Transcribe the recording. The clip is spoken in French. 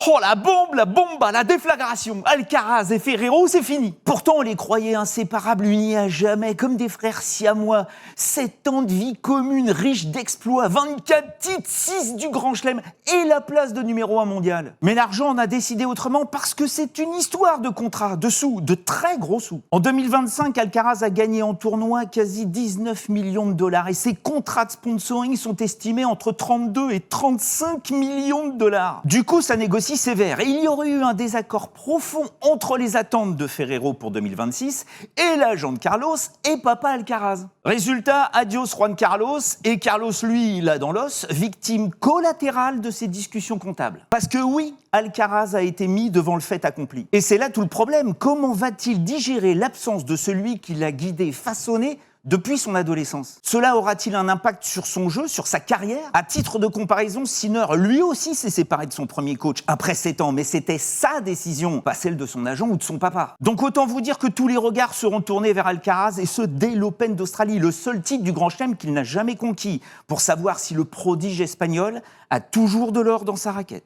Oh la bombe, la déflagration. Alcaraz et Ferrero, c'est fini. Pourtant, on les croyait inséparables, unis à jamais, comme des frères siamois. 7 ans de vie commune, riche d'exploits, 24 titres, 6 du Grand Chelem et la place de numéro 1 mondial. Mais l'argent en a décidé autrement parce que c'est une histoire de contrats, de sous, de très gros sous. En 2025, Alcaraz a gagné en tournoi quasi 19 millions de dollars et ses contrats de sponsoring sont estimés entre 32 et 35 millions de dollars. Du coup, ça négocie sévère. Et il y aurait eu un désaccord profond entre les attentes de Ferrero pour 2026 et l'agent de Carlos et papa Alcaraz. Résultat, adios Juan Carlos, et Carlos, lui, il a dans l'os, victime collatérale de ces discussions comptables. Parce que oui, Alcaraz a été mis devant le fait accompli. Et c'est là tout le problème. Comment va-t-il digérer l'absence de celui qui l'a guidé, façonné depuis son adolescence? Cela aura-t-il un impact sur son jeu, sur sa carrière? À titre de comparaison, Sinner, lui aussi, s'est séparé de son premier coach après 7 ans, mais c'était sa décision, pas celle de son agent ou de son papa. Donc autant vous dire que tous les regards seront tournés vers Alcaraz, et ce dès l'Open d'Australie, le seul titre du Grand Chelem qu'il n'a jamais conquis, pour savoir si le prodige espagnol a toujours de l'or dans sa raquette.